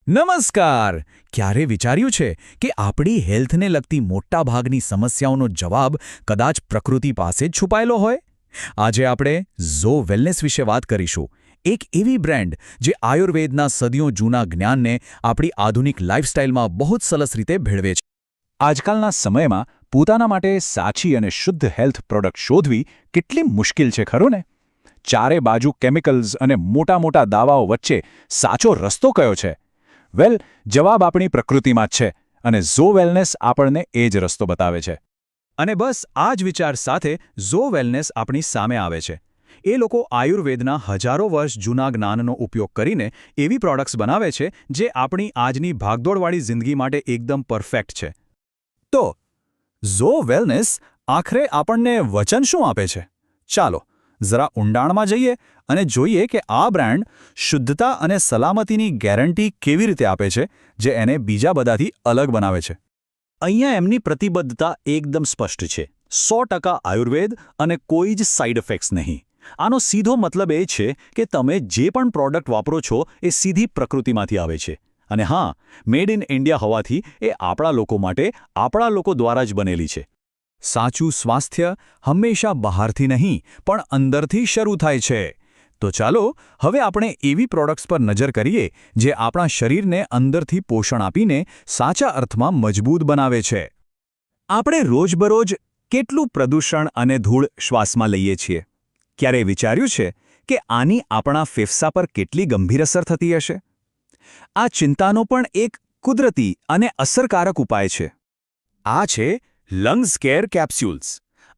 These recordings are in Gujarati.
નમસ્કાર. ક્યારે વિચાર્યું છે કે આપણી હેલ્થને લગતી મોટાભાગની સમસ્યાઓનો જવાબ કદાચ પ્રકૃતિ પાસે જ છુપાયેલો હોય? આજે આપણે ઝો વેલનેસ વિશે વાત કરીશું. એક એવી બ્રાન્ડ જે આયુર્વેદના સદીઓ જૂના જ્ઞાનને આપણી આધુનિક લાઇફસ્ટાઇલમાં બહુ જ સરસ રીતે ભેળવે છે. આજકાલના સમયમાં પોતાના માટે સાચી અને શુદ્ધ હેલ્થ પ્રોડક્ટ શોધવી કેટલી મુશ્કેલ છે ખરું ને? ચારે બાજુ કેમિકલ્સ અને મોટા મોટા દાવાઓ વચ્ચે સાચો રસ્તો કયો છે? જવાબ આપણી પ્રકૃતિમાં જ છે અને ઝો વેલનેસ આપણને એ જ રસ્તો બતાવે છે. અને બસ આ જ વિચાર સાથે ઝો વેલનેસ આપણી સામે આવે છે. એ લોકો આયુર્વેદના હજારો વર્ષ જૂના જ્ઞાનનો ઉપયોગ કરીને એવી પ્રોડક્ટ્સ બનાવે છે જે આપણી આજની ભાગદોડવાળી જિંદગી માટે એકદમ પરફેક્ટ છે. તો ઝો વેલનેસ આખરે આપણને વચન શું આપે છે? ચાલો જરા ઊંડાણમાં જઈએ અને જોઈએ કે આ બ્રાન્ડ શુદ્ધતા અને સલામતીની ગેરંટી કેવી રીતે આપે છે જે એને બીજા બધાથી અલગ બનાવે છે. અહીંયા એમની પ્રતિબદ્ધતા એકદમ સ્પષ્ટ છે. 100% આયુર્વેદ અને કોઈ જ સાઇડ ઇફેક્ટ્સ નહીં. આનો સીધો મતલબ એ છે કે તમે જે પણ પ્રોડક્ટ વાપરો છો એ સીધી પ્રકૃતિમાંથી આવે છે. અને હા, મેડ ઇન ઇન્ડિયા હોવાથી એ આપણા લોકો માટે આપણા લોકો દ્વારા જ બનેલી છે. સાચું સ્વાસ્થ્ય હંમેશા બહારથી નહીં પણ અંદરથી શરૂ થાય છે. તો ચાલો હવે આપણે એવી પ્રોડક્ટ્સ પર નજર કરીએ જે આપણા શરીરને અંદરથી પોષણ આપીને સાચા અર્થમાં મજબૂત બનાવે છે. આપણે રોજબરોજ કેટલું પ્રદૂષણ અને ધૂળ શ્વાસમાં લઈએ છીએ? ક્યારે વિચાર્યું છે કે આની આપણા ફેફસા પર કેટલી ગંભીર અસર થતી હશે? આ ચિંતાનો પણ એક કુદરતી અને અસરકારક ઉપાય છે. આ છે લંગ્સ કેર કેપ્સ્યુલ્સ.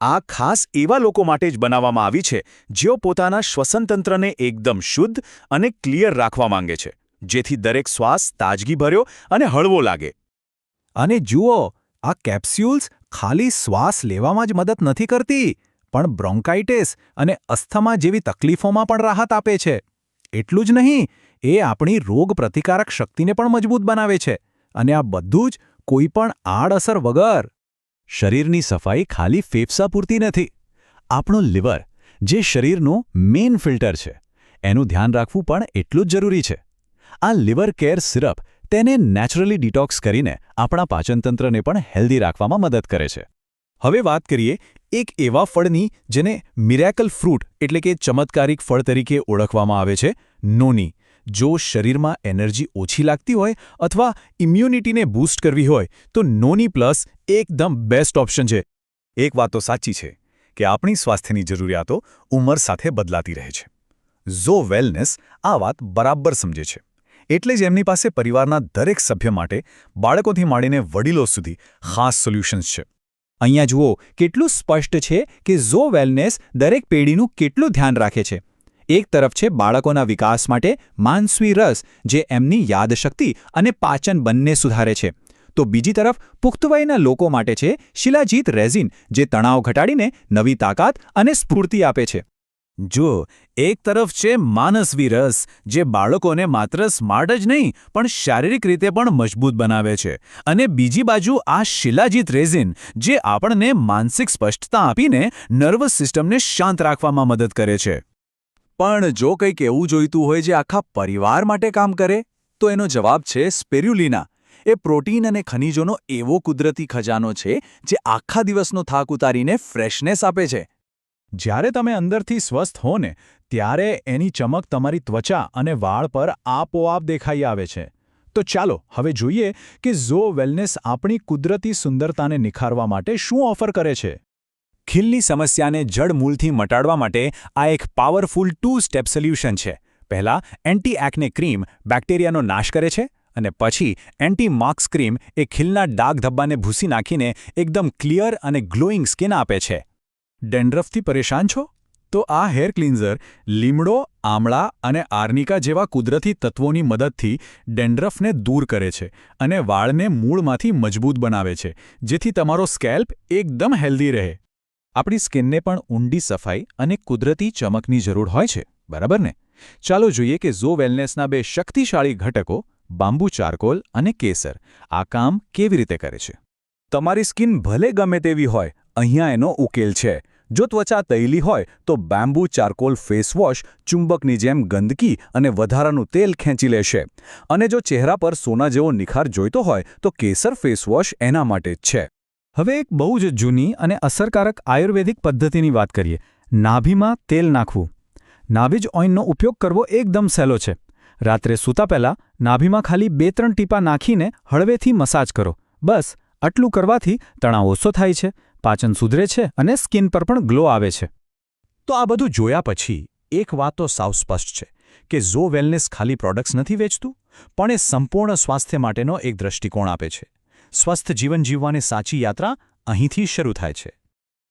આ ખાસ એવા લોકો માટે જ બનાવવામાં આવી છે જેઓ પોતાના શ્વસનતંત્રને એકદમ શુદ્ધ અને ક્લિયર રાખવા માંગે છે, જેથી દરેક શ્વાસ તાજગીભર્યો અને હળવો લાગે. અને જુઓ, આ કેપ્સ્યુલ્સ ખાલી શ્વાસ લેવામાં જ મદદ નથી કરતી, પણ બ્રોન્કાઇટિસ અને અસ્થમા જેવી તકલીફોમાં પણ રાહત આપે છે. એટલું જ નહીં, એ આપણી રોગ પ્રતિકારક શક્તિને પણ મજબૂત બનાવે છે. અને આ બધું જ કોઈપણ આડઅસર વગર. શરીરની સફાઈ ખાલી ફેફસા પૂરતી નથી. આપણું લિવર, જે શરીરનું મેઇન ફિલ્ટર છે, એનું ધ્યાન રાખવું પણ એટલું જ જરૂરી છે. આ લિવર કેર સિરપ તેને નેચરલી ડિટોક્સ કરીને આપણા પાચનતંત્રને પણ હેલ્ધી રાખવામાં મદદ કરે છે. હવે વાત કરીએ એક એવા ફળની જેને મિરેકલ ફ્રૂટ એટલે કે ચમત્કારિક ફળ તરીકે ઓળખવામાં આવે છે, નોની. જો શરીરમાં એનર્જી ઓછી લાગતી હોય અથવા ઇમ્યુનિટીને બૂસ્ટ કરવી હોય તો નોની પ્લસ એકદમ બેસ્ટ ઓપ્શન છે. એક વાત તો સાચી છે કે આપણી સ્વાસ્થ્યની જરૂરિયાતો ઉંમર સાથે બદલાતી રહે છે. ઝો વેલનેસ આ વાત બરાબર સમજે છે. એટલે જ એમની પાસે પરિવારના દરેક સભ્ય માટે, બાળકોથી માંડીને વડીલો સુધી ખાસ સોલ્યુશન્સ છે. અહીંયા જુઓ, કેટલું સ્પષ્ટ છે કે ઝો વેલનેસ દરેક પેઢીનું કેટલું ધ્યાન રાખે છે. એક તરફ છે બાળકોના વિકાસ માટે માનસવી રસ, જે એમની યાદશક્તિ અને પાચન બંને સુધારે છે. તો બીજી તરફ પુખ્ત વયના લોકો માટે છે શિલાજીત રેઝિન, જે તણાવ ઘટાડીને નવી તાકાત અને સ્ફૂર્તિ આપે છે. જો એક તરફ છે માનસવી રસ, જે બાળકોને માત્ર સ્માર્ટ જ નહીં પણ શારીરિક રીતે પણ મજબૂત બનાવે છે. અને બીજી બાજુ આ શિલાજીત રેઝિન, જે આપણને માનસિક સ્પષ્ટતા આપીને નર્વસ સિસ્ટમને શાંત રાખવામાં મદદ કરે છે. પણ જો કંઈક એવું જોઈતું હોય જે આખા પરિવાર માટે કામ કરે, તો એનો જવાબ છે સ્પિરુલિના. એ પ્રોટીન અને ખનિજોનો એવો કુદરતી ખજાનો છે જે આખા દિવસનો થાક ઉતારીને ફ્રેશનેસ આપે છે. જ્યારે તમે અંદરથી સ્વસ્થ હો ને, ત્યારે એની ચમક તમારી ત્વચા અને વાળ પર આપોઆપ દેખાઈ આવે છે. તો ચાલો હવે જોઈએ કે ઝો વેલનેસ આપણી કુદરતી સુંદરતાને નિખારવા માટે શું ઓફર કરે છે. ખીલની સમસ્યાને જડમૂળથી મટાડવા માટે આ એક પાવરફુલ 2-સ્ટેપ સોલ્યુશન છે. પહેલાં એન્ટી એક્ને ક્રીમ બેક્ટેરિયાનો નાશ કરે છે અને પછી એન્ટી માર્ક્સ ક્રીમ એ ખીલના ડાઘ ધબ્બાને ભૂસી નાખીને એકદમ ક્લિયર અને ગ્લોઈંગ સ્કિન આપે છે. ડેન્ડ્રફથી પરેશાન છો? તો આ હેર ક્લિન્ઝર લીમડો, આમળા અને આર્નિકા જેવા કુદરતી તત્વોની મદદથી ડેન્ડ્રફને દૂર કરે છે અને વાળને મૂળમાંથી મજબૂત બનાવે છે, જેથી તમારો સ્કેલ્પ એકદમ હેલ્ધી રહે. આપણી સ્કિનને પણ ઊંડી સફાઈ અને કુદરતી ચમકની જરૂર હોય છે, બરાબર ને? ચાલો જોઈએ કે ઝો વેલનેસના બે શક્તિશાળી ઘટકો, બાંબુ ચારકોલ અને કેસર, આ કામ કેવી રીતે કરે છે. તમારી સ્કિન ભલે ગમે તેવી હોય, અહીંયા એનો ઉકેલ છે. જો ત્વચા તૈલી હોય તો બેમ્બુ ચારકોલ ફેસવોશ ચુંબકની જેમ ગંદકી અને વધારાનું તેલ ખેંચી લેશે. અને જો ચહેરા પર સોના જેવો નિખાર જોઈતો હોય તો કેસર ફેસવોશ એના માટે જ છે. હવે એક બહુ જ જૂની અને અસરકારક આયુર્વેદિક પદ્ધતિની વાત કરીએ. નાભીમાં તેલ નાખવું. નાભિજ ઓઇલનો ઉપયોગ કરવો એકદમ સહેલો છે. રાત્રે સૂતા પહેલાં નાભીમાં ખાલી 2-3 ટીપાં નાખીને હળવેથી મસાજ કરો. બસ આટલું કરવાથી તણાવ ઓછો થાય છે, પાચન સુધરે છે અને સ્કિન પર પણ ગ્લો આવે છે. તો આ બધું જોયા પછી એક વાત તો સાવ સ્પષ્ટ છે કે ઝો વેલનેસ ખાલી પ્રોડક્ટ્સ નથી વેચતું, પણ એ સંપૂર્ણ સ્વાસ્થ્ય માટેનો એક દૃષ્ટિકોણ આપે છે. સ્વસ્થ જીવન જીવવાની સાચી યાત્રા અહીંથી શરૂ થાય છે.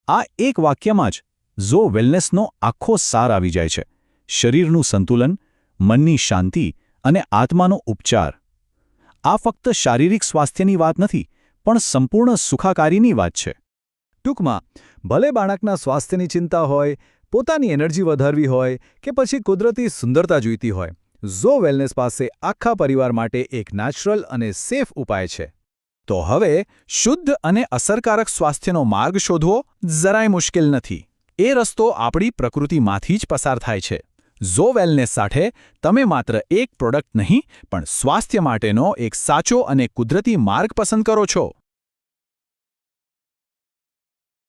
આ એક વાક્યમાં જ ઝો વેલનેસનો આખો સાર આવી જાય છે. શરીરનું સંતુલન, મનની શાંતિ અને આત્માનો ઉપચાર. આ ફક્ત શારીરિક સ્વાસ્થ્યની વાત નથી, પણ સંપૂર્ણ સુખાકારીની વાત છે. ટૂંકમાં, ભલે બાળકના સ્વાસ્થ્યની ચિંતા હોય, પોતાની એનર્જી વધારવી હોય કે પછી કુદરતી સુંદરતા જોઈતી હોય, ઝો વેલનેસ પાસે આખા પરિવાર માટે એક નેચરલ અને સેફ ઉપાય છે. તો હવે શુદ્ધ અને અસરકારક સ્વાસ્થ્યનો માર્ગ શોધવો જરાય મુશ્કેલ નથી. એ રસ્તો આપણી પ્રકૃતિમાંથી જ પસાર થાય છે. ઝો વેલનેસ સાથે તમે માત્ર એક પ્રોડક્ટ નહીં, પણ સ્વાસ્થ્ય માટેનો એક સાચો અને કુદરતી માર્ગ પસંદ કરો છો.